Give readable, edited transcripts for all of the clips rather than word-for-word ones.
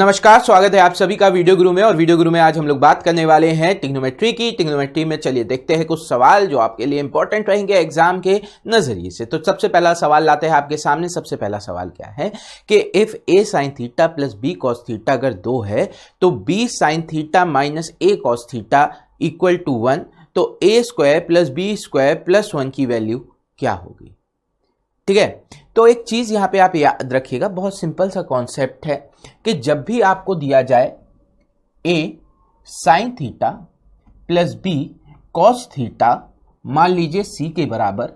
नमस्कार, स्वागत है आप सभी का वीडियो गुरु में। और वीडियो गुरु में आज हम लोग बात करने वाले हैं ट्रिग्नोमेट्री की। ट्रिग्नोमेट्री में चलिए देखते हैं कुछ सवाल जो आपके लिए इंपॉर्टेंट रहेंगे एग्जाम के नजरिए से। तो सबसे पहला सवाल लाते हैं आपके सामने। सबसे पहला सवाल क्या है कि if a sine theta plus B cos theta अगर 2 है तो b sine theta minus A cos theta equal to 1, तो a square plus b square plus 1 की वैल्यू क्या होगी। ठीक है, तो एक चीज यहां पे आप याद रखिएगा, बहुत सिंपल सा कॉन्सेप्ट है कि जब भी आपको दिया जाए A sine theta plus B cos theta, मान लीजिए सी के बराबर,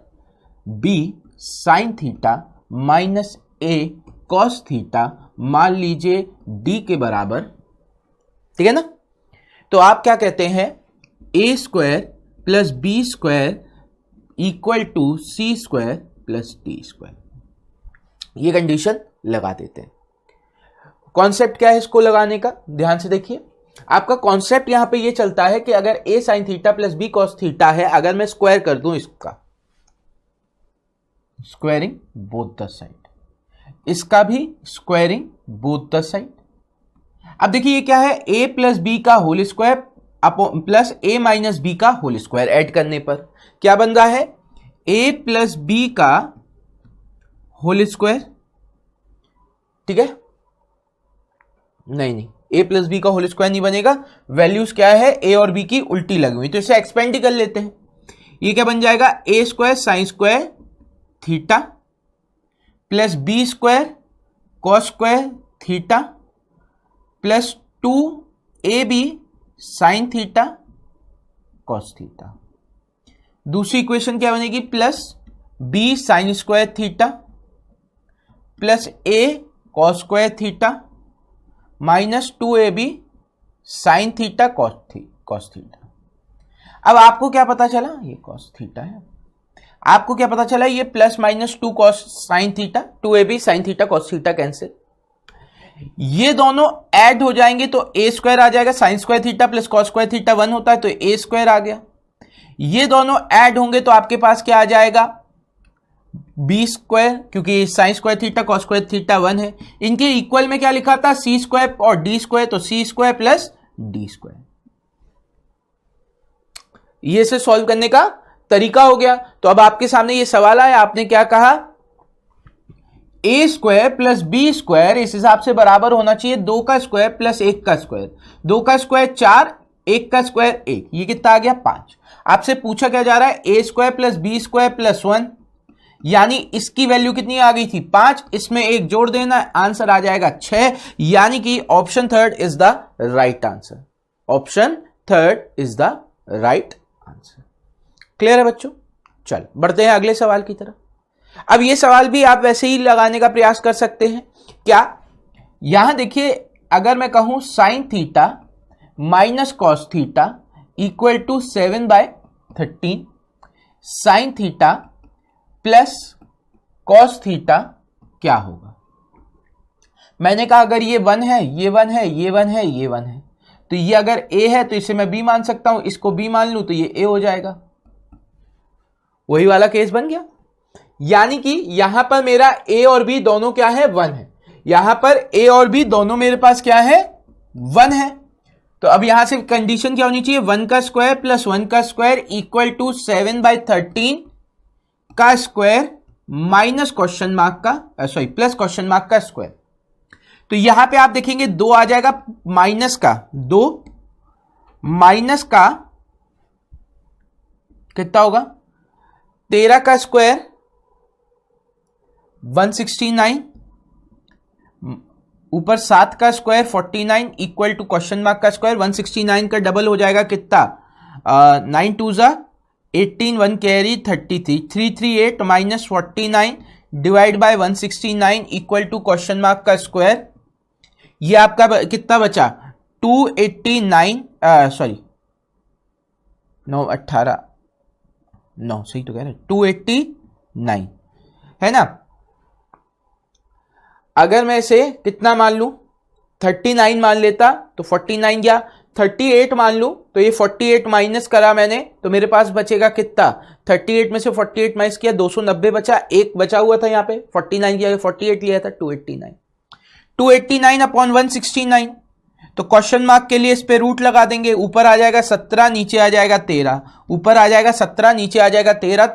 बी साइन थीटा माइनस ए कॉस थीटा मान लीजिए डी के बराबर, ठीक है ना। तो आप क्या कहते हैं, a square plus b square equal to c square plus d square, ये कंडीशन लगा देते हैं। कॉन्सेप्ट क्या है इसको लगाने का, ध्यान से देखिए। आपका कॉन्सेप्ट यहां पे ये चलता है कि अगर a sine theta plus B cos theta है, अगर मैं स्क्वायर कर दूं इसका, स्क्वायरिंग बोथ द साइड, इसका भी स्क्वायरिंग बोथ द साइड। अब देखिए ये क्या है, ए प्लस बी का होल स्क्वायर प्लस ए माइनस बी का होल स्क्वायर ऐड करने पर क्या बन रहा है, ए प्लस बी का होल स्क्वायर। ठीक है, नहीं, ए प्लस बी का होल स्क्वायर नहीं बनेगा, वैल्यूज क्या है ए और बी की उल्टी लगी हुई, तो इसे एक्सपेंड ही कर लेते हैं। ये क्या बन जाएगा, a square sine square theta plus b square cos square theta plus 2ab sine theta cos theta. दूसरी इक्वेशन क्या बनेगी, plus b sine square theta plus a cos square theta minus 2ab sine theta cos theta. अब आपको क्या पता चला, ये cos theta है, आपको क्या पता चला, ये plus minus 2 cos sine theta, 2ab sine theta cos theta cancel, ये दोनों ऐड हो जाएंगे तो ए स्क्वायर आ जाएगा, sign square theta plus cos square theta 1 होता है तो ए स्क्वायर आ गया। ये दोनों ऐड होंगे तो आपके पास क्या आ जाएगा, बी स्क्वायर, क्योंकि sign square theta cos square theta 1 है। इनके इक्वल में क्या लिखा था, सी स्क्वायर और डी स्क्वायर, तो सी स्क्वायर प्लस डी स्क्वायर। ये से सॉल्व करने का तरीका हो गया। तो अब आपके सामने ये सवाल आया, आपने क्या कहा, ए स्क्वायर प्लस बी स्क्वायर इस हिसाब से बराबर होना चाहिए 2 का स्क्वायर प्लस 1 का स्क्वायर। 2 का स्क्वायर 4, 1 का स्क्वायर 1, ये कितना आ गया 5। आपसे पूछा क्या जा रहा है, a square plus b square plus 1, यानी इसकी वैल्यू कितनी आ गई थी 5, इसमें 1 जोड़ देना, आंसर आ जाएगा 6। यानी कि option third is the right answer, option third is the right answer. Clear है बच्चों, चलो बढ़ते हैं अगले सवाल की तरफ। अब ये सवाल भी आप वैसे ही लगाने का प्रयास कर सकते हैं। क्या, यहां देखिए, अगर मैं कहूं sine theta minus cos theta equal to 7/13, sine theta plus cos theta क्या होगा। मैंने कहा अगर ये 1 है, ये 1 है, ये 1 है, ये 1 है, तो ये अगर a है तो इसे मैं b मान सकता हूं, इसको b मान लूं तो ये a हो जाएगा। वही वाला केस बन गया, यानी कि यहां पर मेरा a और b दोनों क्या है, 1 है। यहां पर a और b दोनों मेरे पास क्या है, 1 है। तो अब यहां से कंडीशन क्या होनी चाहिए, 1 का स्क्वायर प्लस 1 का स्क्वायर इक्वल टू 7/13 का स्क्वायर माइनस क्वेश्चन मार्क का, सॉरी प्लस क्वेश्चन मार्क का स्क्वायर। तो यहां पे आप देखेंगे 2 आ जाएगा, माइनस का 2 माइनस का कितना होगा, 13 का स्क्वायर 169, ऊपर 7 का square 49 equal to question mark का स्क्वायर। 169 का डबल हो जाएगा कितना, 9 2 जा 18, 1 carry 33, 338 minus 49 divide by 169 equal to question mark का स्क्वायर। ये आपका कितना बचा, 289, सॉरी 9 18 9 सही तो कह रहे, 289 है ना। अगर मैं इसे कितना मान लूं, 39 मान लेता तो 49 गया, 38 मान लूं तो ये 48 माइनस करा मैंने तो मेरे पास बचेगा कितना, 38 में से 48 माइनस किया 290 बचा, एक बचा हुआ था यहाँ पे 49 किया 48 लिया था 289। 289 अपॉन 169, तो क्वेश्चन मार्क के लिए इस पे रूट लगा देंगे, ऊपर आ जाएगा 17, नीचे आ जाएगा 13, ऊपर आ जाएगा 17, नीचे आ जाएगा 13,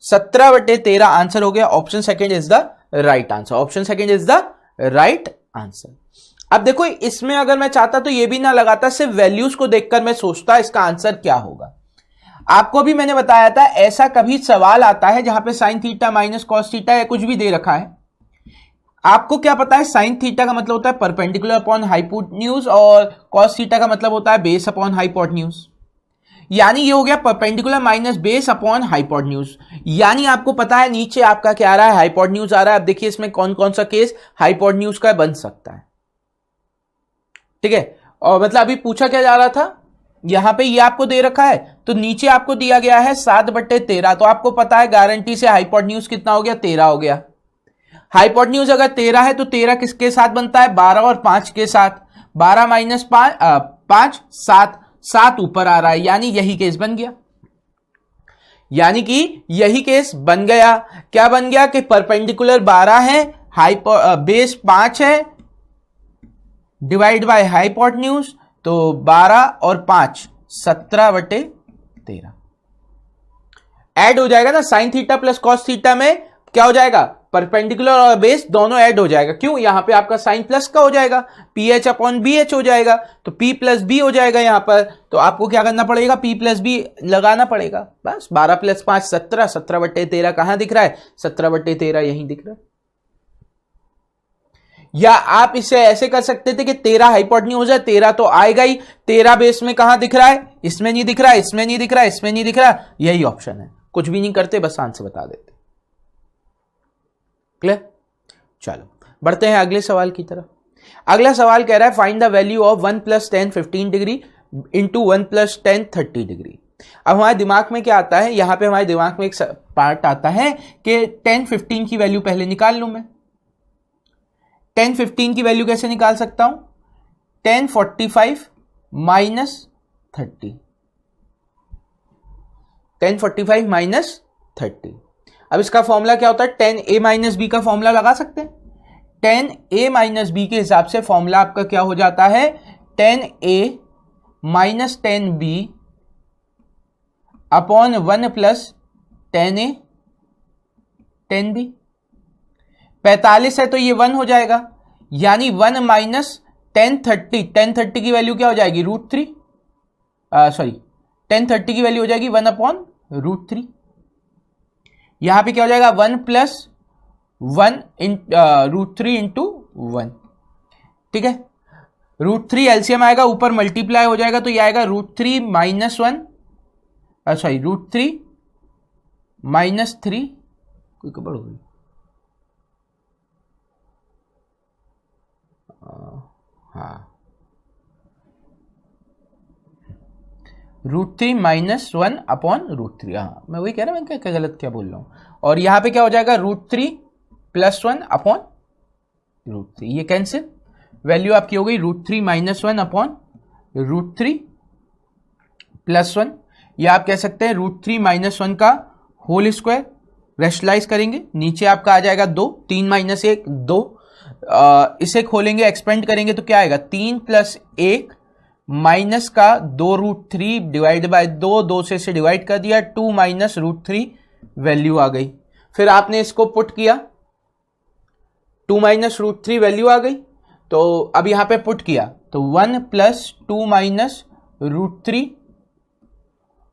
17/13 आंसर हो गया। Option second is the right answer, option second is the right answer. अब देखो इसमें अगर मैं चाहता तो ये भी ना लगाता, सिर्फ वैल्यूज को देखकर मैं सोचता इसका आंसर क्या होगा। आपको भी मैंने बताया था ऐसा कभी सवाल आता है जहां पे sign theta minus cos theta या कुछ भी दे रखा है, आपको क्या पता है साइन थीटा का मतलब होता है परपेंडिकुलर अपॉन हाइपोटेन्यूज और कॉस थीटा का मतलब होता है बेस अपॉन हाइपोटेन्यूज, यानी ये हो गया perpendicular minus base upon hypotenuse, यानी आपको पता है नीचे आपका क्या आ रहा है, हाइपोटेन्यूज आ रहा है। अब देखिए इसमें कौन कौन सा केस हाइपोटेन्यूज का बन सकता है, ठीक है। और मतलब अभी पूछा क्या जा रहा था, यहां पे ये आपको दे रखा है तो नीचे आपको दिया गया है 7/13, तो आपको पता है गारंटी से हाइपोटेन्यूज कितना हो गया, 13 हो गया। हाइपोटेन्यूज अगर 13 है तो 13 किसके साथ बनता है, 12 और 5 के साथ, 12 माइनस 5 7, 7 ऊपर आ रहा है, यानी यही केस बन गया, यानी कि यही केस बन गया। क्या बन गया कि परपेंडिकुलर 12 है, बेस 5 है, डिवाइड बाय हाइपोटेन्यूज, तो 12 और 5 17/13 ऐड हो जाएगा ना, sign theta plus cos theta में क्या हो जाएगा, परपेंडिकुलर और बेस दोनों ऐड हो जाएगा। क्यों, यहां पे आपका साइन प्लस का हो जाएगा, P H upon B H हो जाएगा, तो पी प्लस बी हो जाएगा यहां पर, तो आपको क्या करना पड़ेगा, पी प्लस बी लगाना पड़ेगा। बस 12 + 5 17, 17/13 कहां दिख रहा है, 17/13 यहीं दिख रहा है। या आप इसे ऐसे कर सकते थे कि 13 हाइपोटेन्यूज है, 13 तो आएगा ही, 13 बेस में कहां दिख रहा है, इसमें नहीं दिख रहा, इसमें नहीं दिख रहा, इसमें नहीं दिख रहा, यही ऑप्शन है। कुछ भी नहीं करते, बस आंसर बता देते। क्लियर, चलो बढ़ते हैं अगले सवाल की तरफ। अगला सवाल कह रहा है find the value of 1 + 10 15 degree into 1 + 10 30 degree. अब हमारे दिमाग में क्या आता है, यहां पे हमारे दिमाग में एक पार्ट आता है कि 10 15 की वैल्यू पहले निकाल लूं मैं। 10 15 की वैल्यू कैसे निकाल सकता हूं, 10 45 माइनस 30, 10 45 माइनस 30। अब इसका फॉर्मूला क्या होता है, 10a माइनस बी का फॉर्मूला लगा सकते हैं। 10a माइनस बी के हिसाब से फॉर्मूला आपका क्या हो जाता है, 10a minus 10b upon 1 + 10a 10b। 45 है तो ये 1 हो जाएगा, यानी 1 माइनस 10 30, 10 30 की वैल्यू क्या हो जाएगी, √3, सॉरी 10 30 की वैल्यू हो जाएगी 1 अपॉन √3। यहां पे क्या हो जाएगा, 1 + 1 √3 इंटू 1, ठीक है। √3 एलसीएम आएगा, ऊपर मल्टीप्लाई हो जाएगा, तो ये आएगा √3 - 1, सॉरी √3 - 3, कोई गड़बड़ हो गई, हाँ √3 - 1 अपॉन √3, हाँ मैं वही कह रहा हूं, मैं क्या गलत क्या बोल रहा हूं। और यहां पे क्या हो जाएगा, √3 + 1 अपॉन √3, ये कैंसिल, वैल्यू आपकी हो गई √3 - 1 अपॉन √3 + 1, या आप कह सकते हैं √3 - 1 का होल स्क्वायर, रेशनलाइज करेंगे, नीचे आपका आ जाएगा 2, 3 - 1 2, इसे खोलेंगे एक्सपेंड करेंगे तो क्या आएगा, 3 + 1 माइनस का 2√3 डिवाइड बाय 2, 2 से इसे डिवाइड कर दिया, 2 - √3 वैल्यू आ गई। फिर आपने इसको पुट किया, 2 - √3 वैल्यू आ गई, तो अब यहां पे पुट किया तो 1 + 2 - √3,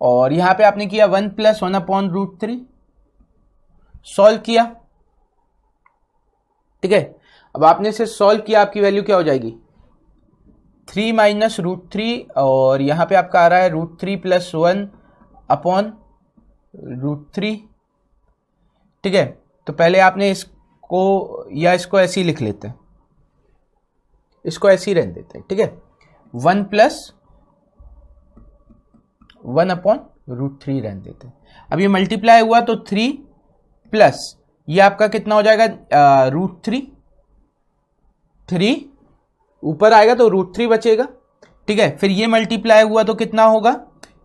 और यहां पे आपने किया 1 + 1 अपॉन √3, सॉल्व किया, ठीक है। अब आपने इसे सॉल्व किया, आपकी वैल्यू क्या हो जाएगी, 3 - √3, और यहां पे आपका आ रहा है √3 + 1 अपॉन √3, ठीक है। तो पहले आपने इसको, या इसको ऐसे ही लिख लेते हैं, इसको ऐसे ही रहने देते हैं, ठीक है। 1 + 1 अपॉन √3 रहने देते हैं। अब ये मल्टीप्लाई हुआ तो 3 प्लस ये आपका कितना हो जाएगा, √3, 3 ऊपर आएगा तो √3 बचेगा, ठीक है। फिर ये मल्टीप्लाई हुआ तो कितना होगा,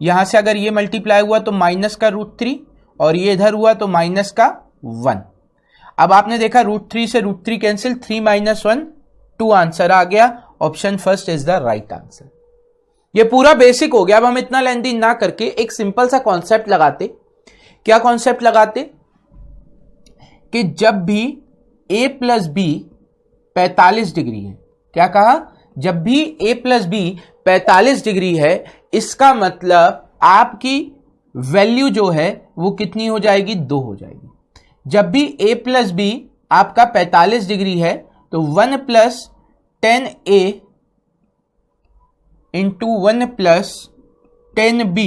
यहां से अगर ये मल्टीप्लाई हुआ तो माइनस का √3, और ये इधर हुआ तो माइनस का 1। अब आपने देखा √3 से √3 कैंसिल, 3 - 1 2 आंसर आ गया। Option first is the right answer. ये पूरा बेसिक हो गया। अब हम इतना लेंथी ना करके एक सिंपल सा कॉन्सेप्ट लगाते। क्या कॉन्सेप्ट लगाते कि जब भी a प्लस बी 45 डिग्री है, क्या कहा, जब भी a प्लस बी 45 डिग्री है, इसका मतलब आपकी वैल्यू जो है वो कितनी हो जाएगी, 2 हो जाएगी। जब भी a प्लस बी आपका 45 डिग्री है तो 1 + 10a इंटू 1 + 10b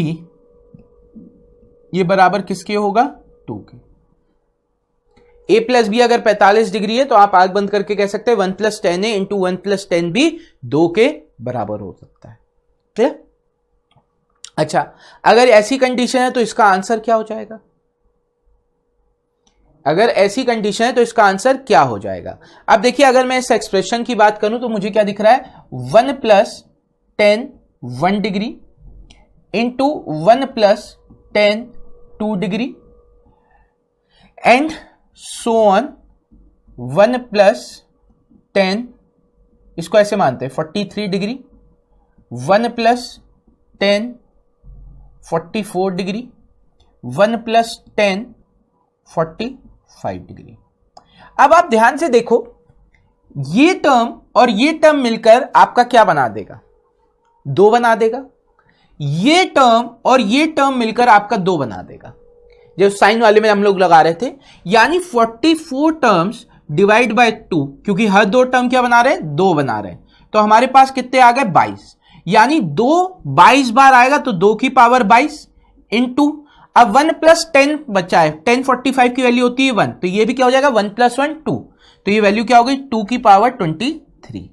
ये बराबर किसके होगा, 2 के। a प्लस बी अगर 45 डिग्री है तो आप आंख बंद करके कह सकते हैं 1 + 10a इंटू 1 + 10b 2 के बराबर हो सकता है। क्लियर? अच्छा, अगर ऐसी कंडीशन है तो इसका आंसर क्या हो जाएगा? अगर ऐसी कंडीशन है तो इसका आंसर क्या हो जाएगा? अब देखिए, अगर मैं इस एक्सप्रेशन की बात करूं तो मुझे क्या दिख रहा है, 1 + 10 1 degree into 1 + 10 2 degree and so on 1 + 10, इसको ऐसे मानते हैं 43 डिग्री, 1 + 10 44 डिग्री, 1 + 10 45 डिग्री। अब आप ध्यान से देखो, ये टर्म और ये टर्म मिलकर आपका क्या बना देगा, 2 बना देगा। ये टर्म और ये टर्म मिलकर आपका 2 बना देगा, जो साइन वाले में हम लोग लगा रहे थे। यानी 44 टर्म्स डिवाइड बाय 2, क्योंकि हर 2 टर्म क्या बना रहे हैं, 2 बना रहे हैं। तो हमारे पास कितने आ गए, 22। यानी 2 22 बार आएगा तो 2 की पावर 22 इंटू, अब 1 + 10 बचा है, 10 45 की वैल्यू होती है 1, तो ये भी क्या हो जाएगा, 1 + 1 2, तो ये वैल्यू क्या हो गई, 2 की पावर 23।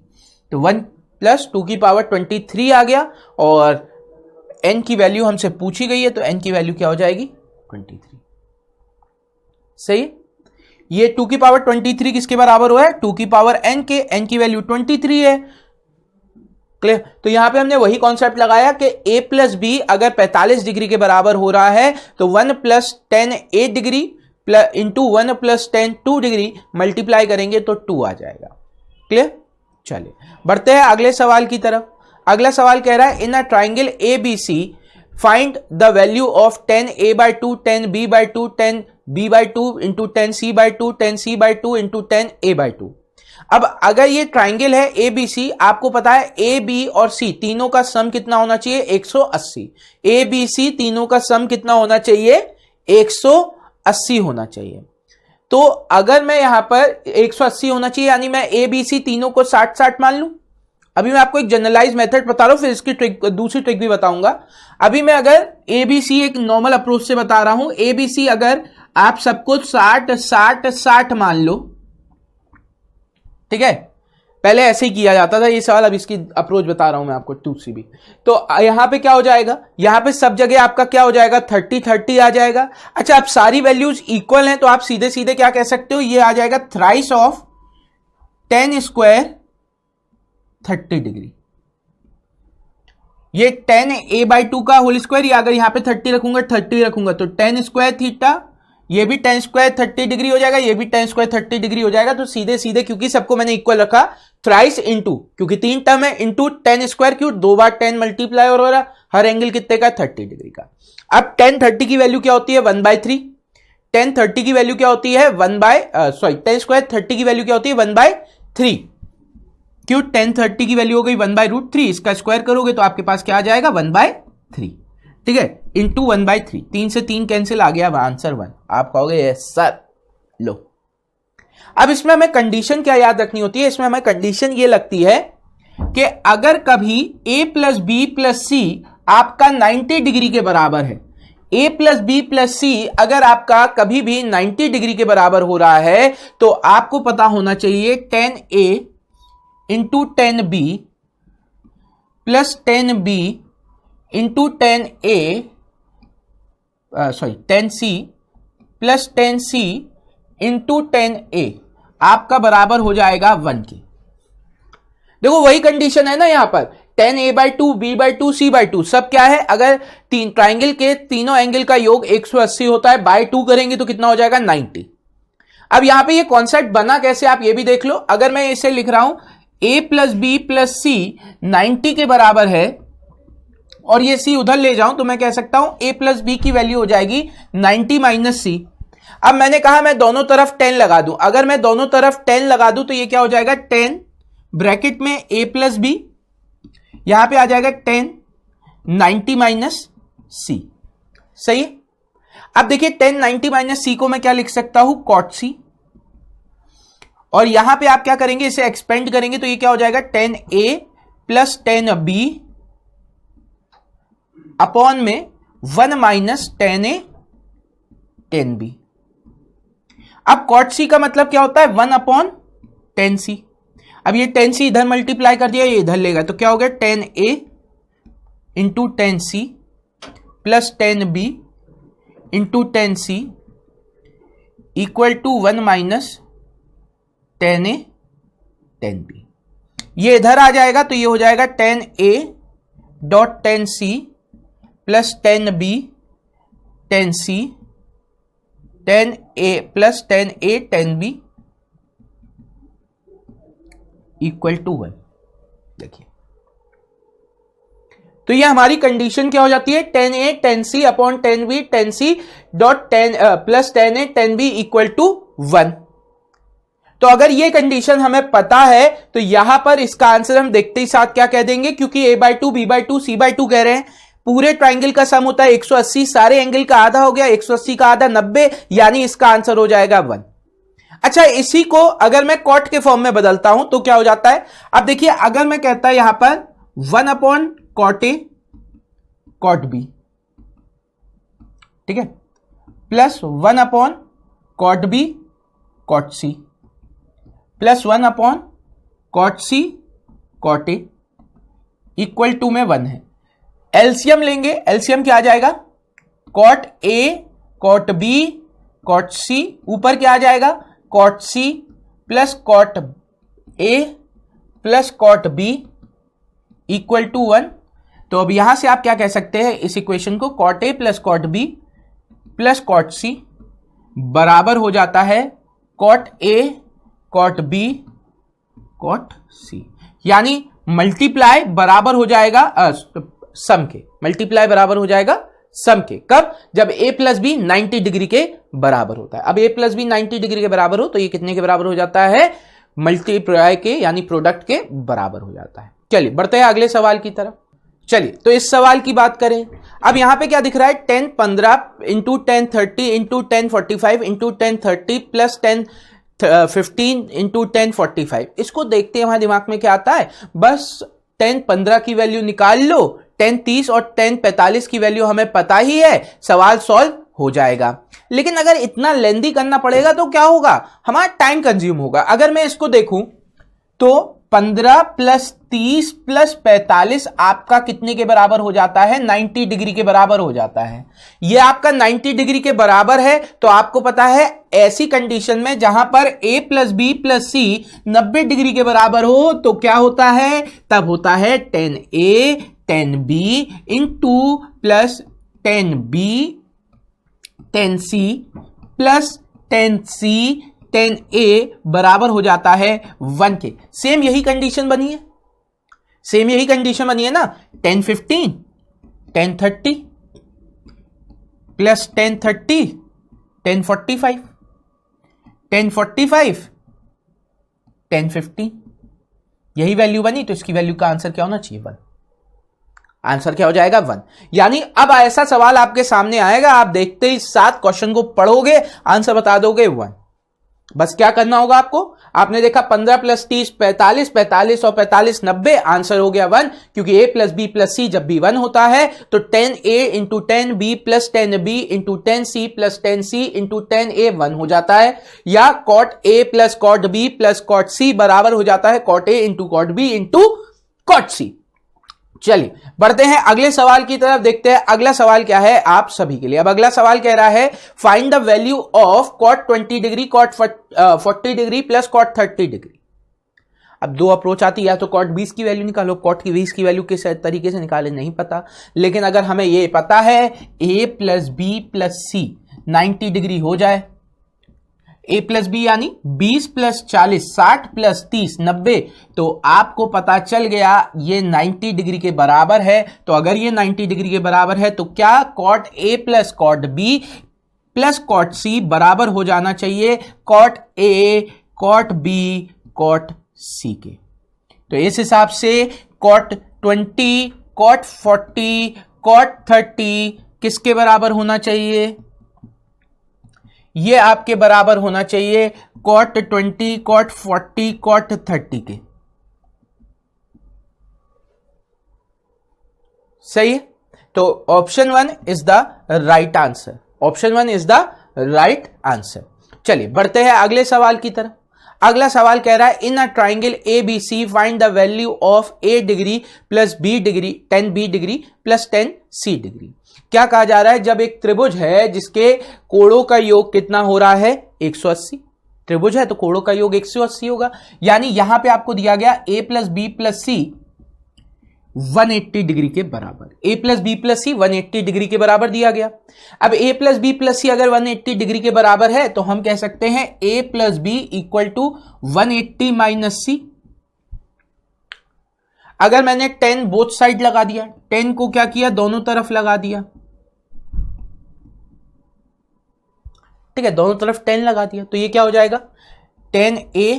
तो 1 + 2 की पावर 23 आ गया, और n की वैल्यू हमसे पूछी गई है तो n की वैल्यू क्या हो जाएगी, 23। सही। ये 2 की पावर 23 किसके बराबर हुआ है, 2 की पावर n के, n की वैल्यू 23 है। क्लियर? तो यहां पे हमने वही कॉन्सेप्ट लगाया कि a + b अगर 45 डिग्री के बराबर हो रहा है तो 1 + 10 8 डिग्री इंटू 1 + 10 2 डिग्री मल्टीप्लाई करेंगे तो 2 आ जाएगा। क्लियर? चलिए बढ़ते हैं अगले सवाल की तरफ। अगला सवाल कह रहा है, in a triangle ABC find the value of 10a/2 10b/2 10b/2 into 10c/2 10c/2 into 10a/2। अब अगर ये ट्राइंगल है ABC, आपको पता है A, B और C तीनों का सम कितना होना चाहिए, 180। ABC तीनों का सम कितना होना चाहिए, 180 होना चाहिए। तो अगर मैं यहां पर 180 होना चाहिए, यानी मैं ABC तीनों को 60-60 मान लूं। अभी मैं आपको एक जनरलाइज मेथड बता रहा हूं, फिर इसकी ट्रिक, दूसरी ट्रिक भी बताऊंगा। अभी मैं अगर ABC एक नॉर्मल अप्रोच से बता रहा हूं, ABC अगर आप सबको 60-60-60 मान लो, ठीक है, पहले ऐसे ही किया जाता था ये सवाल, अब इसकी अप्रोच बता रहा हूं मैं आपको दूसरी भी। तो यहां पे क्या हो जाएगा, यहां पे सब जगह आपका क्या हो जाएगा, 30-30 आ जाएगा। अच्छा, अब सारी वैल्यूज इक्वल हैं तो आप सीधे सीधे क्या कह सकते हो, ये आ जाएगा थ्राइस ऑफ 10² 30 डिग्री। ये 10a/2 का होल स्क्वायर, या अगर यहां पे 30 रखूंगा 30 रखूंगा तो 10² थीटा, ये भी 10² 30 डिग्री हो जाएगा, ये भी 10² 30 डिग्री हो जाएगा। तो सीधे सीधे, क्योंकि सबको मैंने इक्वल रखा, थ्राइस इंटू, क्योंकि 3 टर्म है, इंटू 10² क्यों, 2 बार 10 मल्टीप्लाई हो रहा है, हर एंगल कितने का, 30 डिग्री का। अब 1030 की वैल्यू क्या होती है, 1/3। 1030 की वैल्यू क्या होती है, 10² 30 की वैल्यू क्या होती है, 1/3। क्यों, 1030 की वैल्यू हो गई 1/√3, इसका स्क्वायर करोगे तो आपके पास क्या आ जाएगा, 1/3। ठीक है, इंटू 1/3, 3 से 3 कैंसिल, आ गया आंसर 1। आप कहोगे यस सर। लो, अब इसमें हमें कंडीशन क्या याद रखनी होती है, इसमें हमें कंडीशन ये लगती है कि अगर कभी a + b + c आपका 90 डिग्री के बराबर है, a + b + c अगर आपका कभी भी 90 डिग्री के बराबर हो रहा है, तो आपको पता होना चाहिए 10a into 10b plus 10b into 10c plus 10c into 10a आपका बराबर हो जाएगा 1 के। देखो वही कंडीशन है ना यहां पर, 10a/2 b/2 c/2 सब क्या है, अगर तीन ट्राइंगल के तीनों एंगल का योग 180 होता है, बाय 2 करेंगे तो कितना हो जाएगा, 90। अब यहां पे ये कॉन्सेप्ट बना कैसे आप ये भी देख लो। अगर मैं इसे लिख रहा हूं a plus B plus C 90 के बराबर है और ये c उधर ले जाऊं तो मैं कह सकता हूं a प्लस बी की वैल्यू हो जाएगी 90 माइनस सी। अब मैंने कहा मैं दोनों तरफ 10 लगा दूं। अगर मैं दोनों तरफ 10 लगा दूं तो ये क्या हो जाएगा 10 ब्रैकेट में a प्लस बी, यहां पे आ जाएगा 10 90 माइनस सी। सही है। अब देखिए 10 90 माइनस सी को मैं क्या लिख सकता हूं कॉट सी, और यहां पे आप क्या करेंगे इसे एक्सपेंड करेंगे तो ये क्या हो जाएगा 10a प्लस 10b अपॉन में 1 माइनस 10a 10b। अब कॉट सी का मतलब क्या होता है 1 अपॉन 10c। अब ये 10c इधर मल्टीप्लाई कर दिया, ये इधर लेगा तो क्या हो गया 10a into 10c plus 10b into 10c equal to 1 minus 10a 10b। ये इधर आ जाएगा तो ये हो जाएगा 10a dot 10c plus 10b 10c 10a plus 10a 10b equal to 1। देखिए तो ये हमारी कंडीशन क्या हो जाती है 10a 10c upon 10b 10c dot 10 plus 10a 10b equal to 1। तो अगर ये कंडीशन हमें पता है तो यहां पर इसका आंसर हम देखते ही साथ क्या कह देंगे, क्योंकि a/2 b/2 c/2 कह रहे हैं, पूरे ट्राइंगल का सम होता है 180, सारे एंगल का आधा हो गया 180 का आधा 90, यानी इसका आंसर हो जाएगा 1। अच्छा इसी को अगर मैं कॉट के फॉर्म में बदलता हूं तो क्या हो जाता है। अब देखिए अगर मैं कहता है यहां पर 1 upon cot A cot B, ठीक है, plus 1 upon cot B cot C plus 1 upon cot C cot A equal to में 1 है। एलसीएम लेंगे, एलसीएम क्या आ जाएगा cot A cot B cot C, ऊपर क्या आ जाएगा cot C plus cot A plus cot B equal to 1। तो अब यहां से आप क्या कह सकते हैं इस इक्वेशन को, cot A plus cot B plus cot C बराबर हो जाता है cot A cot B cot C, यानी मल्टीप्लाई बराबर हो जाएगा सम के, मल्टीप्लाई बराबर हो जाएगा सम के। कब, जब a प्लस बी 90 डिग्री के बराबर होता है। अब a प्लस बी 90 डिग्री के बराबर हो तो ये कितने के बराबर हो जाता है, मल्टीप्लाई के यानी प्रोडक्ट के बराबर हो जाता है। चलिए बढ़ते हैं अगले सवाल की तरफ। चलिए तो इस सवाल की बात करें। अब यहां पे क्या दिख रहा है 10 15 into 10 30 into 10 45 into 10 30 plus 10 15 into 10 45। इसको देखते हैं हमारे दिमाग में क्या आता है, बस 10 15 की वैल्यू निकाल लो, 10 30 और 10 45 की वैल्यू हमें पता ही है, सवाल सॉल्व हो जाएगा। लेकिन अगर इतना लेंदी करना पड़ेगा तो क्या होगा, हमारा टाइम कंज्यूम होगा। अगर मैं इसको देखूं तो 15 प्लस 30 प्लस 45 आपका कितने के बराबर हो जाता है, 90 डिग्री के बराबर हो जाता है। यह आपका 90 डिग्री के बराबर है तो आपको पता है ऐसी कंडीशन में जहां पर a plus B plus C 90 degree के बराबर हो तो क्या होता है, तब होता है 10a 10b into plus 10b 10c plus 10c 10a बराबर हो जाता है 1 के। सेम यही कंडीशन बनी है, सेम यही कंडीशन बनी है ना, 10 15 10 30 प्लस 10 30 10 45 10 45 10 15, यही वैल्यू बनी। तो इसकी वैल्यू का आंसर क्या होना चाहिए 1। आंसर क्या हो जाएगा 1। यानी अब ऐसा सवाल आपके सामने आएगा, आप देखते ही साथ क्वेश्चन को पढ़ोगे, आंसर बता दोगे 1। बस क्या करना होगा आपको, आपने देखा 15 प्लस 30 45, 45 और 45 90, आंसर हो गया 1। क्योंकि a plus B plus C जब भी 1 होता है तो 10a into 10b plus 10b into 10c plus 10c into 10a 1 हो जाता है, या cot a plus cot b plus cot c बराबर हो जाता है cot a into cot b into cot c। चलिए बढ़ते हैं अगले सवाल की तरफ, देखते हैं अगला सवाल क्या है आप सभी के लिए। अब अगला सवाल कह रहा है find the value of cot 20 degree cot 40 degree plus cot 30 degree. अब दो अप्रोच आती है, या तो कॉट 20 की वैल्यू निकालो, कॉट की 20 की वैल्यू किस तरीके से निकाले नहीं पता, लेकिन अगर हमें यह पता है a plus B plus C 90 degree हो जाए, ए प्लस बी यानी 20 प्लस 40 60 प्लस 30 90। तो आपको पता चल गया ये 90 डिग्री के बराबर है। तो अगर ये 90 डिग्री के बराबर है तो क्या cot A plus cot B plus cot C बराबर हो जाना चाहिए cot A cot B cot C के। तो इस हिसाब से कॉट 20 कॉट 40 कॉट 30 किसके बराबर होना चाहिए? ये आपके बराबर होना चाहिए कॉट 20 कॉट 40 कॉट 30 के। सही है। तो option 1 is the right answer. Option 1 is the right answer. चलिए बढ़ते हैं अगले सवाल की तरफ। अगला सवाल कह रहा है in a triangle A B C find the value of A degree plus B degree 10 B degree plus 10 C degree. क्या कहा जा रहा है? जब एक त्रिभुज है जिसके कोणों का योग कितना हो रहा है 180। त्रिभुज है तो कोणों का योग 180 होगा। यानी यहां पे आपको दिया गया a plus B plus C 180 degree के बराबर। a plus B plus C 180 degree के बराबर दिया गया। अब a plus B plus C अगर 180 डिग्री के बराबर है तो हम कह सकते हैं a plus b equal to 180 minus c. अगर मैंने 10 बोथ साइड लगा दिया, 10 को क्या किया दोनों तरफ लगा दिया, ठीक है, दोनों तरफ 10 लगा दिया तो ये क्या हो जाएगा 10a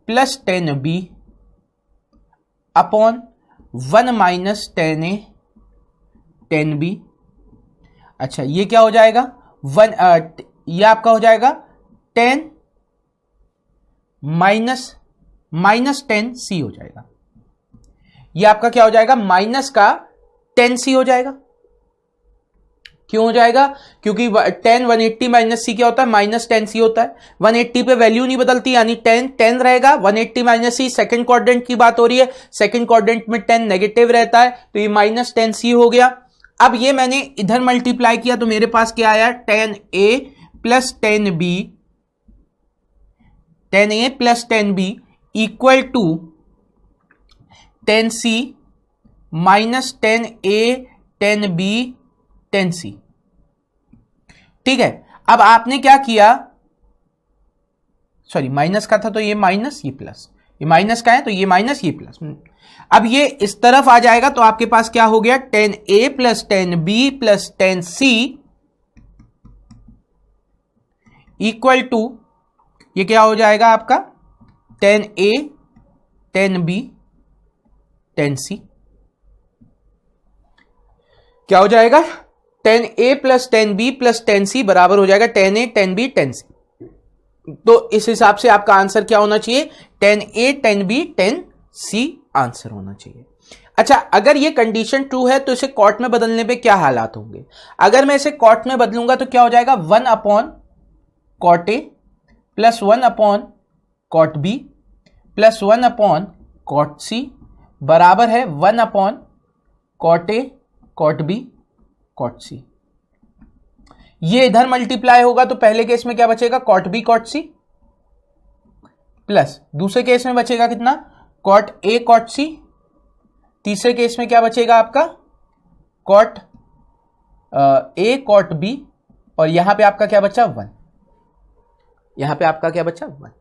plus 10b upon 1 minus 10a 10b। अच्छा ये क्या हो जाएगा ये आपका हो जाएगा 10 माइनस 10c हो जाएगा। ये आपका क्या हो जाएगा माइनस का 10c हो जाएगा। क्यों हो जाएगा? क्योंकि 10 180 माइनस सी क्या होता है माइनस 10c होता है। 180 पे वैल्यू नहीं बदलती यानी 10 रहेगा। 180 माइनस सी सेकेंड क्वाड्रेंट की बात हो रही है, सेकेंड क्वाड्रेंट में 10 नेगेटिव रहता है तो ये माइनस 10c हो गया। अब ये मैंने इधर मल्टीप्लाई किया तो मेरे पास क्या आया 10a plus 10b 10a plus 10b equal to 10c minus 10a 10b 10c। ठीक है। अब आपने क्या किया, सॉरी माइनस का था तो ये माइनस ये प्लस, ये माइनस का है तो ये माइनस ये प्लस। अब ये इस तरफ आ जाएगा तो आपके पास क्या हो गया 10a plus 10b plus 10c equal to ये क्या हो जाएगा आपका 10a 10b 10c। क्या हो जाएगा 10a plus 10b plus 10c बराबर हो जाएगा 10a 10b 10c। तो इस हिसाब से आपका आंसर क्या होना चाहिए 10a 10b 10c आंसर होना चाहिए। अच्छा अगर ये कंडीशन ट्रू है तो इसे कॉट में बदलने पे क्या हालात होंगे? अगर मैं इसे कॉट में बदलूंगा तो क्या हो जाएगा 1 upon cot A plus 1 upon cot B plus 1 upon cot C बराबर है 1 upon cot A cot B cot C. ये इधर मल्टीप्लाई होगा तो पहले केस में क्या बचेगा cot B cot C plus दूसरे केस में बचेगा कितना कॉट ए कॉट सी, तीसरे केस में क्या बचेगा आपका कॉट ए कॉट बी और यहां पे आपका क्या बचा 1, यहां पे आपका क्या बचा 1।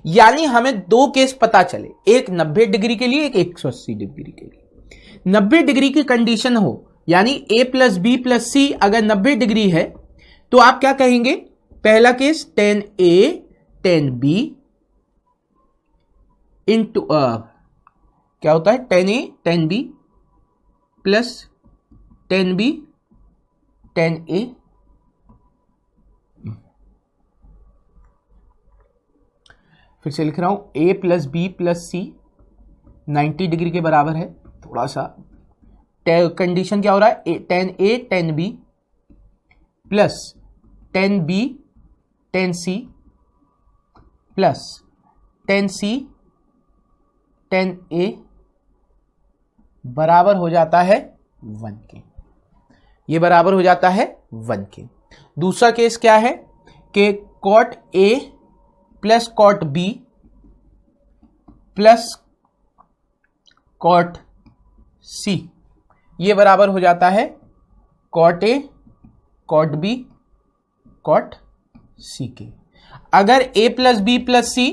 यानी हमें दो केस पता चले, एक 90 डिग्री के लिए एक 180 डिग्री के लिए। 90 डिग्री की कंडीशन हो यानी a plus B plus C अगर 90 डिग्री है तो आप क्या कहेंगे, पहला केस 10a 10b इंटू क्या होता है 10a 10b plus 10b 10a फिर से लिख रहा हूं a plus B plus C 90 degree के बराबर है। थोड़ा सा कंडीशन क्या हो रहा है 10a 10b plus 10b 10c plus 10c 10a बराबर हो जाता है 1 के। ये बराबर हो जाता है 1 के। दूसरा केस क्या है कि cot a plus cot b plus cot c ये बराबर हो जाता है cot A cot B cot C के। अगर a plus B plus C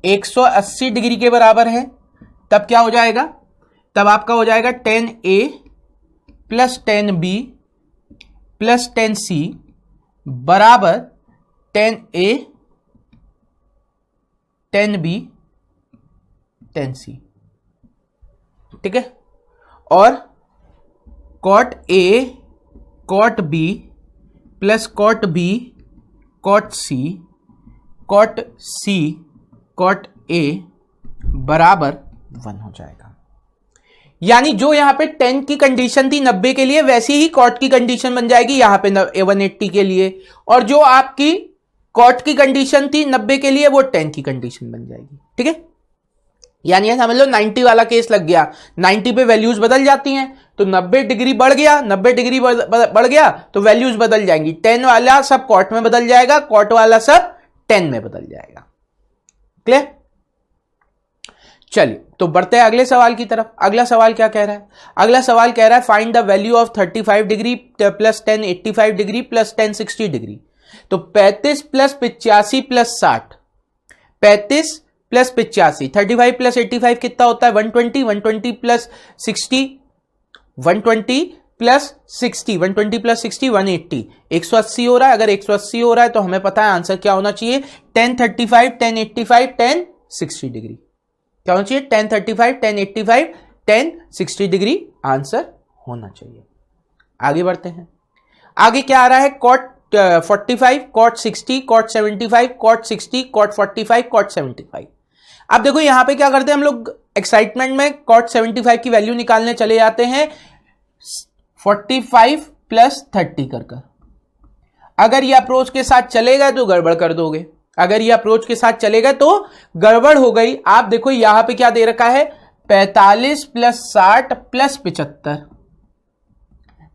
180 degree के बराबर है तब क्या हो जाएगा, तब आपका हो जाएगा tan a plus tan b plus tan c बराबर tan a tan b tan c। ठीक है, और cot a cot b plus cot b cot c cot c cot a बराबर 1 हो जाएगा। यानी जो यहां पे 10 की कंडीशन थी 90 के लिए, वैसी ही कॉट की कंडीशन बन जाएगी यहां पे 180 के लिए, और जो आपकी कॉट की कंडीशन थी 90 के लिए वो 10 की कंडीशन बन जाएगी। ठीक है, यानी समझ लो 90 वाला केस लग गया, 90 पे वैल्यूज बदल जाती हैं, तो 90 डिग्री बढ़ गया, 90 डिग्री बढ़ गया तो वैल्यूज बदल जाएंगी, 10 वाला सब कॉट में बदल जाएगा, कॉट वाला सब 10 में बदल जाएगा। क्लियर? चलिए तो बढ़ते हैं अगले सवाल की तरफ। अगला सवाल क्या कह रहा है? अगला सवाल कह रहा है find the value of 35 degree plus 10 85 degree plus 10 60 degree. तो 35 प्लस 85 प्लस 60, 35 प्लस 85, 35 प्लस 85 कितना होता है 120, 120 प्लस 60 120 प्लस 60, 120 प्लस 60 180, 180 हो रहा है। अगर 180 हो रहा है तो हमें पता है आंसर क्या होना चाहिए, 10 35 10 85 10 60 डिग्री। क्या होना चाहिए, 10 35 10 85 10 60 डिग्री आंसर होना चाहिए। आगे बढ़ते हैं। आगे क्या आ रहा है, cot 45 cot 60 cot 75 cot 60 cot 45 cot 75। अब देखो यहां पे क्या करते हैं हम लोग, एक्साइटमेंट में cot 75 की वैल्यू निकालने चले जाते हैं 45 प्लस 30 कर। अगर ये अप्रोच के साथ चलेगा तो गड़बड़ कर दोगे, अगर ये अप्रोच के साथ चलेगा तो गड़बड़ हो गई। आप देखो यहां पे क्या दे रखा है, 45 plus 60 plus 75,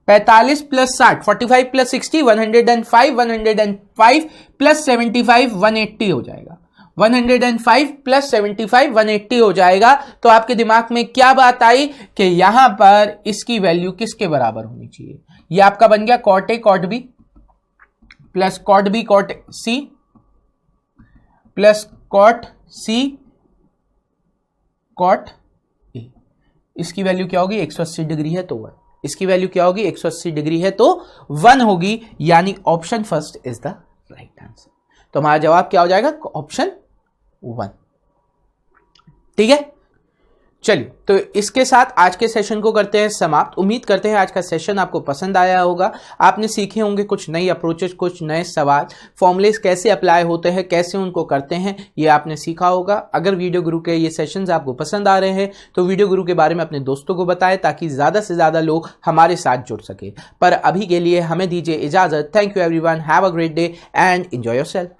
45 plus 60 45 plus 60 105, 105 plus 75 180 हो जाएगा, 105 प्लस 75 180 हो जाएगा। तो आपके दिमाग में क्या बात आई कि यहां पर इसकी वैल्यू किसके बराबर होनी चाहिए, ये आपका बन गया cot a cot b plus cot b cot c plus cot c cot a। इसकी वैल्यू क्या होगी, 180 डिग्री है तो 1, इसकी वैल्यू क्या होगी 180 डिग्री है तो 1 होगी, यानी option first is the right answer. तो हमारा जवाब क्या हो जाएगा, ऑप्शन 1। ठीक है, चलिए तो इसके साथ आज के सेशन को करते हैं समाप्त। उम्मीद करते हैं आज का सेशन आपको पसंद आया होगा, आपने सीखे होंगे कुछ नई अप्रोचेस, कुछ नए सवाल, फॉर्मुलेस कैसे अप्लाई होते हैं, कैसे उनको करते हैं, ये आपने सीखा होगा। अगर वीडियो गुरु के ये सेशंस आपको पसंद आ रहे हैं तो वीडियो गुरु के बारे में अपने दोस्तों को बताएं ताकि ज़्यादा से ज़्यादा लोग हमारे साथ जुड़ सके। पर अभी के लिए हमें दीजिए इजाज़त। Thank you everyone, have a great day and enjoy yourself.